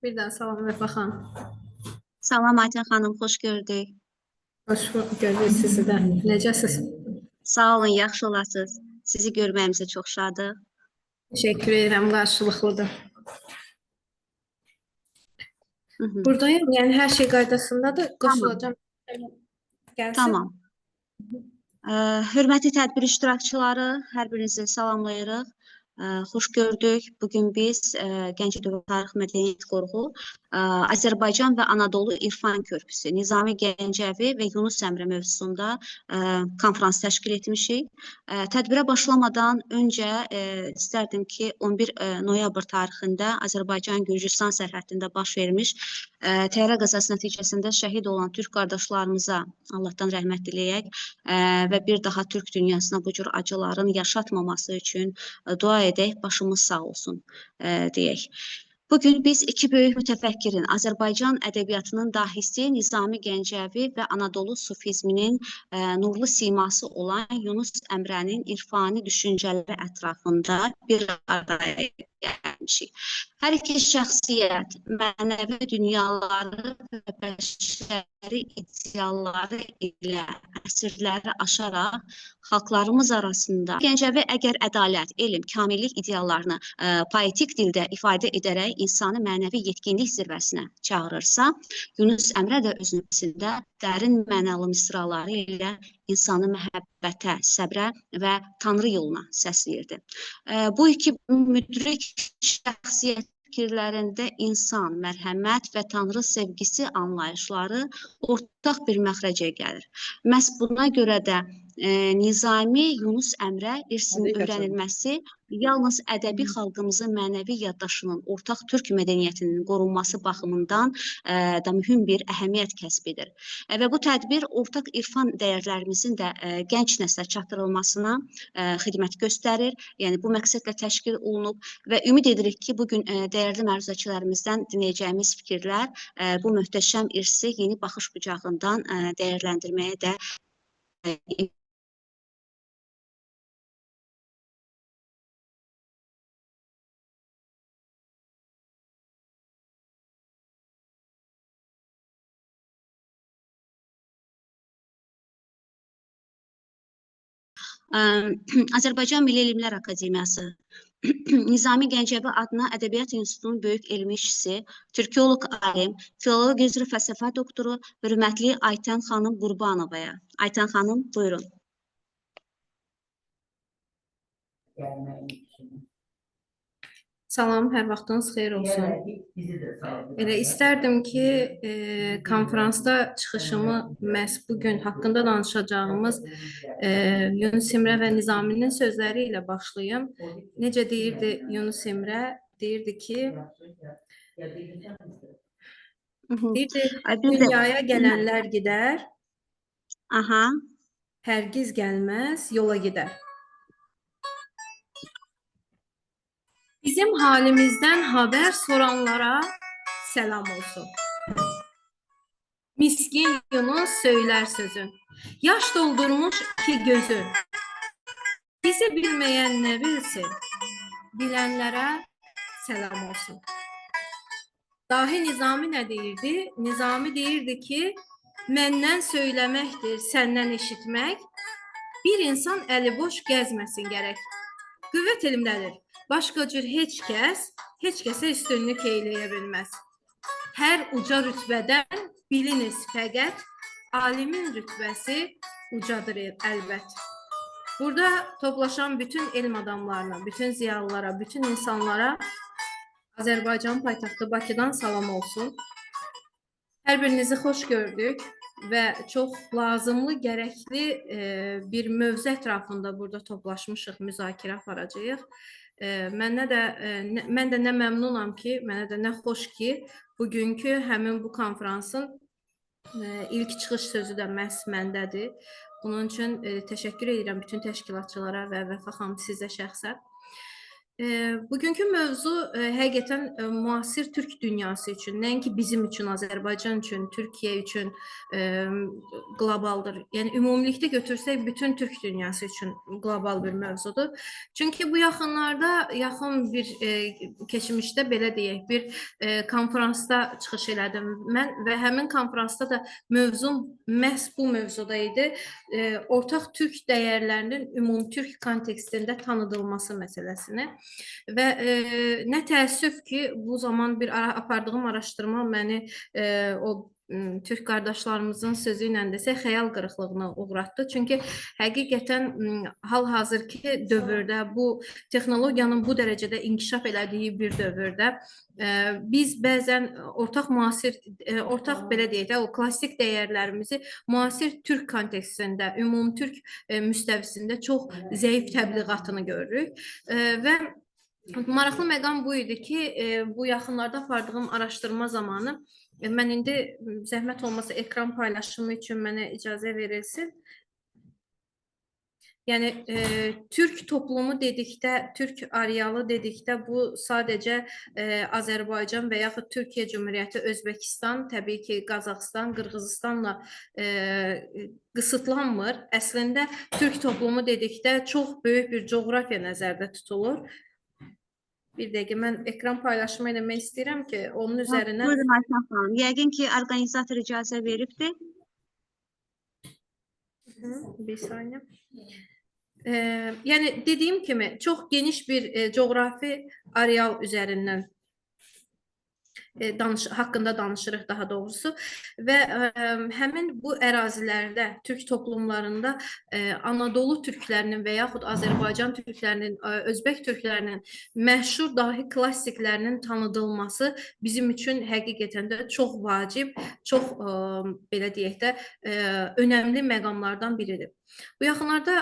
Bir daha salam Vəfa xanım. Salam Ayten xanım, xoş gördük. Xoş gördük sizi də. Necəsiz? Sağ olun, yaxşı olasınız. Sizi görməyimizə çox şadıq. Təşəkkür edirəm, qarşılıqlıdır. Hı hı. Buradayım, yəni hər şey qaydasındadır. Tamam, Qoşulacağım. Gəlsin. tamam. Hörmətli tədbir iştirakçıları, hər birinizi salamlayırıq. Xoş gördük. Bugün biz Gəncə Dövlət Tarix Mədəniyyət Qoruğu, Azərbaycan və Anadolu İrfan Körpüsü, Nizami Gəncəvi və Yunus Əmrə mövzusunda konfrans təşkil etmişik. Tədbirə başlamadan öncə istərdim ki, 11 noyabr tarixində Azərbaycan-Gürcüstan sərhəddində baş vermiş təyyarə qəzası nəticəsində şəhid olan türk qardaşlarımıza Allahdan rəhmət diləyək və bir daha türk dünyasına bu cür acıların yaşatmaması üçün dua edək, başımız sağ olsun deyək. Bugün biz iki böyük mütəfəkkirin, Azərbaycan ədəbiyyatının dahisi Nizami Gəncəvi və Anadolu sufizminin nurlu siması olan Yunus Əmrənin irfani düşüncələri ətrafında bir araya gəlmişik. Hər iki şəxsiyyət mənəvi dünyaları və bəşəri idealları ilə əsrləri aşaraq xalqlarımız arasında Gəncəvi əgər ədalət, elm, kamillik ideallarını poetik dildə ifadə edərək insanı mənəvi yetkinlik zirvəsinə çağırırsa, Yunus Əmrə də öz növbəsində dərin mənalı misraları ilə insanı məhəbbətə, səbrə və Tanrı yoluna səsləyirdi. Bu iki müdrik şəxsiyyət fikirlərində insan, mərhəmət və Tanrı sevgisi anlayışları ortaq bir məxrəcə gəlir. Məhz buna görə də Nizami Yunus Əmrə irsinin öyrənilməsi yalnız ədəbi xalqımızın mənəvi yaddaşının, ortaq türk mədəniyyətinin qorunması baxımından da mühüm bir əhəmiyyət kəsb edir. Və bu tədbir ortaq irfan dəyərlərimizin də gənc nəslə çatdırılmasına xidmət göstərir. Yəni bu məqsədlə təşkil olunub və ümid edirik ki, bugün dəyərli məruzəçilərimizdən dinləyəcəyimiz fikirlər bu möhtəşəm irsi yeni baxış bucağından dəyərləndirməyə də Azərbaycan Milli Elmlər Akademiyası Nizami Gəncəvi adına Ədəbiyyat İnstitutunun böyük elmi işçisi, türkoloq alim, filologiya üzrə fəlsəfə doktoru, hörmətli Ayten xanım Qurbanovaya. Ayten xanım, buyurun. Salam, hər vaxtınız xeyir olsun. Elə istərdim ki, konfransda çıxışımı məhz bugün haqqında danışacağımız Yunus Emrə və Nizaminin sözləri ilə başlayım. Necə deyirdi Yunus Emrə? Deyirdi ki, Bir də dünyaya gələnlər gedər, aha. hərgiz gəlməz, yola gedər. Bizim halimizdən xəbər soranlara səlam olsun. Miskin Yunus söylər sözün. Yaş doldurmuş iki gözü. Bizi bilməyən nə bilsin? Bilənlərə səlam olsun. Dahi Nizami nə deyirdi? Nizami deyirdi ki, məndən söyləməkdir, səndən eşitmək. Bir insan əli boş gəzməsin gərək. Qüvvət elmdədir. Başqa cür heç kəsə üstünlük eləyə bilməz. Hər uca rütbədən biliniz fəqət, alimin rütbəsi ucadır əlbət. Burada toplaşan bütün elm adamlarına, bütün ziyalılara, bütün insanlara Azərbaycan paytaxtı Bakıdan salam olsun. Hər birinizi xoş gördük və çox lazımlı, gərəkli bir mövzu ətrafında burada toplaşmışıq, müzakirə aparacağıq. Mən də nə məmnunam ki, mənə də nə xoş ki, bugünkü həmin bu konfransın ilk çıxış sözü də məhz məndədir. Bunun üçün təşəkkür edirəm bütün təşkilatçılara və Vəfa xanım sizə şəxsən. Bugünkü mövzu həqiqətən müasir türk dünyası üçün, nəinki bizim üçün, Azərbaycan üçün, Türkiyə üçün e, qlobaldır. Yəni ümumilikdə götürsək bütün türk dünyası üçün qlobal bir mövzudur. Çünki bu yaxın bir keçmişdə belə deyək, bir konfransda çıxış elədim mən və həmin konfransda da mövzum məhz bu mövzuda idi. Ortaq türk dəyərlərinin ümumtürk kontekstində tanıdılması məsələsini. Və nə təəssüf ki, bu zaman apardığım araşdırma məni o türk qardaşlarımızın sözü ilə desək xəyal qırıqlığına uğratdı. Çünki həqiqətən hal-hazırki dövrdə bu texnologiyanın bu dərəcədə inkişaf elədiyi bir dövrdə biz bəzən ortaq belə deyək də o klassik dəyərlərimizi müasir türk kontekstində, ümumtürk müstəvisində çox zəif təbliğatını görürük və maraqlı məqam bu idi ki, bu yaxınlarda apardığım araşdırma zamanı mən indi zəhmət olmasa ekran paylaşımı üçün mənə icazə verilsin. Yəni türk toplumu dedikdə, türk arealı dedikdə bu sadəcə Azərbaycan və yaxud Türkiyə Cümhuriyyəti, Özbəkistan, təbii ki, Qazaxıstan, Qırğızıstanla qısıtlanmır. Əslində türk toplumu dedikdə çox böyük bir coğrafiya nəzərdə tutulur. Bir dəqiqə, mən ekran paylaşımı eləmək istəyirəm ki, onun üzərinə... Buyurun Ayşən xanım. Yəqin ki, orqanizator icazə veribdir. Bir saniyə. Yəni, dediyim kimi, çox geniş bir coğrafi areal üzərindən haqqında danışırıq daha doğrusu və həmin bu ərazilərdə, türk toplumlarında Anadolu türklərinin və yaxud Azərbaycan türklərinin, Özbək türklərinin məşhur dahi klassiklərinin tanıdılması bizim üçün həqiqətən də çox vacib, çox belə deyək də önəmli məqamlardan biridir. Bu yaxınlarda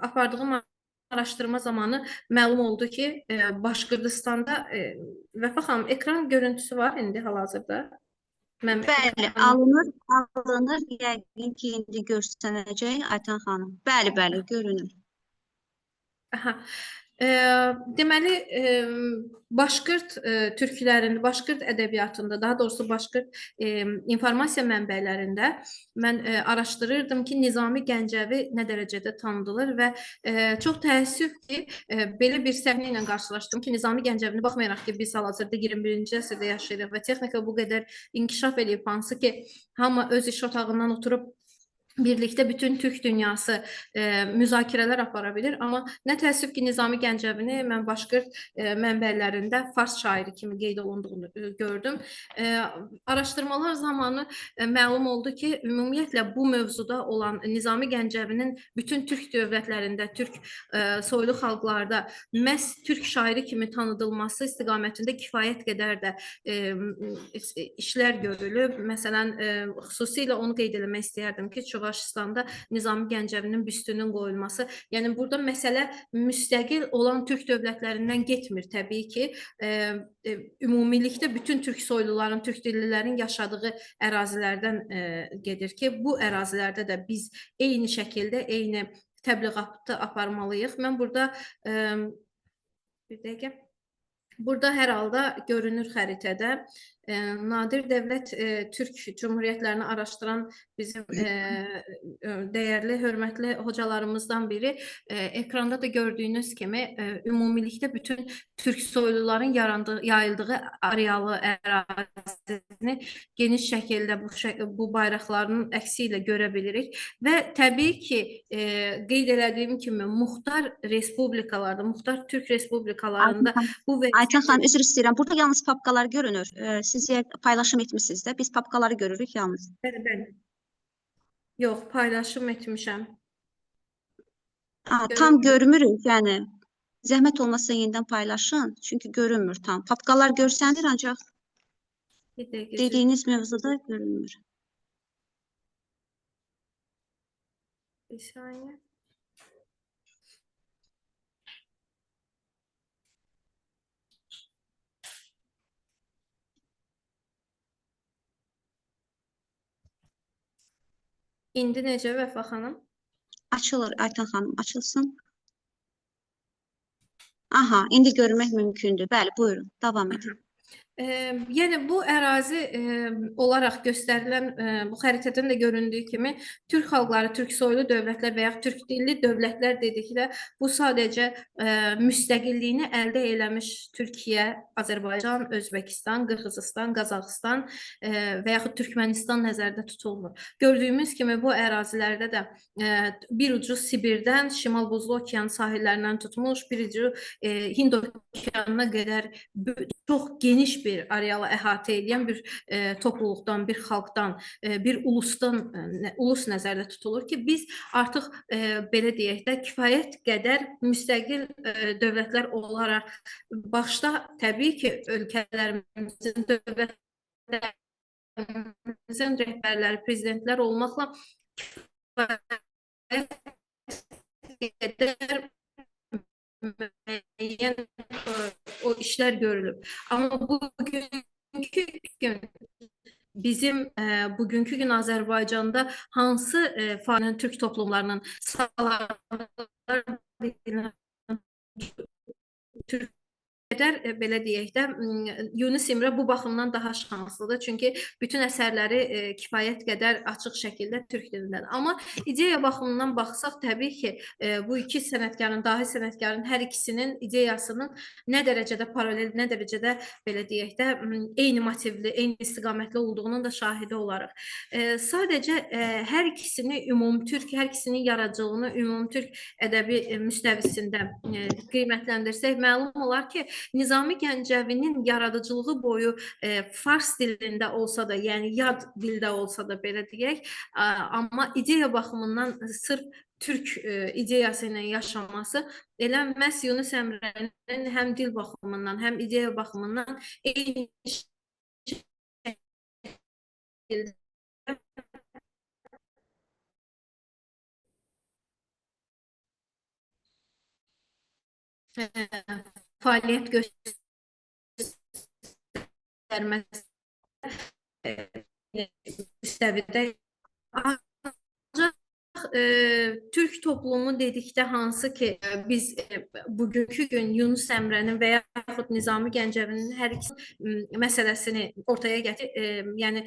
apardığım araşdırma zamanı məlum oldu ki, Başqırdistanda Vəfa xanım, ekran görüntüsü var indi hal-hazırda. Bəli, alınır. Yəqin ki, indi görsənəcək Aytan xanım. Bəli, görünür. Aha. Deməli, Başqırt türklərinin, Başqırt ədəbiyyatında, daha doğrusu Başqırt informasiya mənbələrində mən araşdırırdım ki, Nizami Gəncəvi nə dərəcədə tanıdılır və çox təəssüf ki, belə bir səhnə ilə qarşılaşdım ki, Nizami Gəncəvini baxmayaraq ki, biz hal-hazırda 21-ci əsrdə yaşayırıq və texnika bu qədər inkişaf edib, hansı ki, hamı öz iş otağından oturub birlikdə bütün türk dünyası müzakirələr apara bilir. Amma nə təəssüf ki, Nizami Gəncəvini mən Başqırt mənbələrində fars şairi kimi qeyd olunduğunu gördüm. Araşdırmalar zamanı məlum oldu ki, ümumiyyətlə bu mövzuda olan Nizami Gəncəvinin bütün türk dövlətlərində, türk soylu xalqlarda məhz türk şairi kimi tanıdılması istiqamətində kifayət qədər də işlər görülüb. Məsələn, xüsusilə onu qeyd etmək istəyərdim ki, Çuvaşistanda Nizami Gəncəvinin büstünün qoyulması. Yəni, burada məsələ müstəqil olan türk dövlətlərindən getmir təbii ki. Ümumilikdə bütün türk soyluların, türk dillilərin yaşadığı ərazilərdən gedir ki, bu ərazilərdə də biz eyni şəkildə, eyni təbliğatı aparmalıyıq. Mən burada bir dəqiqə. Burada hər halda görünür xəritədə Nadir Dövlət Türk Cümhuriyyətlərini araşdıran bizim dəyərli, hörmətli hocalarımızdan biri ekranda da gördüyünüz kimi ümumilikdə bütün türk soyluların yayıldığı arealı ərazini geniş şəkildə bu bayraqların əksi ilə görə bilirik və təbii ki, qeyd elədiyim kimi muxtar respublikalarda, muxtar türk respublikalarında bu Aytan xanım, üzr istəyirəm. Burada yalnız papkalar görünür. Siz paylaşım etmişsiniz də. Biz papkaları görürük yalnız. Bəli. Yox, paylaşım etmişəm. Tam görmürük, yəni. Zəhmət olmasa yenidən paylaşın. Çünki görünmür tam. Papkalar görsənir, ancaq dediyiniz mövzuda görünmür. Bir saniyə. İndi necə Vəfa xanım? Açılır Aytan xanım, açılsın. Aha, indi görmək mümkündür. Bəli, buyurun, davam edin. Yəni bu ərazi olaraq göstərilən bu xəritədən də göründüyü kimi türk xalqları, türk soylu dövlətlər və ya türk dilli dövlətlər dedikdə bu sadəcə müstəqilliyini əldə eləmiş Türkiyə, Azərbaycan, Özbəkistan, Qırğızıstan, Qazaxıstan və yaxud Türkmənistan nəzərdə tutulmur. Gördüyümüz kimi bu ərazilərdə də bir ucu Sibirdən Şimal Buzlu Okean sahillərindən tutmuş, bir ucu Hind okeanına qədər çox geniş bir arealı əhatə edən bir topluluqdan, bir xalqdan, bir ulus nəzərdə tutulur ki, biz artıq belə deyək də kifayət qədər müstəqil dövlətlər olaraq başda təbii ki, ölkələrimizin, dövlətlərimizin rəhbərləri, prezidentlər olmaqla kifayət qədər müəyyən o işlər görülüb. Amma bugünkü gün bizim bugünkü gün Azərbaycanda hansı türk toplumlarının Türk qədər belə deyək də Yunus Emre bu baxımdan daha şanslıdır. Çünki bütün əsərləri kifayət qədər açıq şəkildə türk dilindədir. Amma ideya baxımından baxsaq təbii ki, bu iki sənətkarın, dahi sənətkarın hər ikisinin ideyasının nə dərəcədə paralel, nə dərəcədə belə deyək də eyni motivli, eyni istiqamətli olduğunun da şahidi olaraq. Sadəcə hər ikisini ümumtürk, hər ikisinin yaradıcılığını ümumtürk ədəbi müstəvisində qiymətləndirsək, məlum olar ki, Nizami Gəncəvinin yaradıcılığı boyu fars dilində olsa da, yəni yad dildə olsa da belə deyək, amma ideya baxımından sırf türk ideyası ilə yaşaması elə məhz Yunus Emre'nin həm dil baxımından, həm ideya baxımından eyni şəkildə fəaliyyət göstərməsi müstəvidə. Ancaq türk toplumu dedikdə hansı ki, biz bugünkü gün Yunus Emre'nin və yaxud Nizami Gəncəvinin hər ikisi məsələsini ortaya gətir, yəni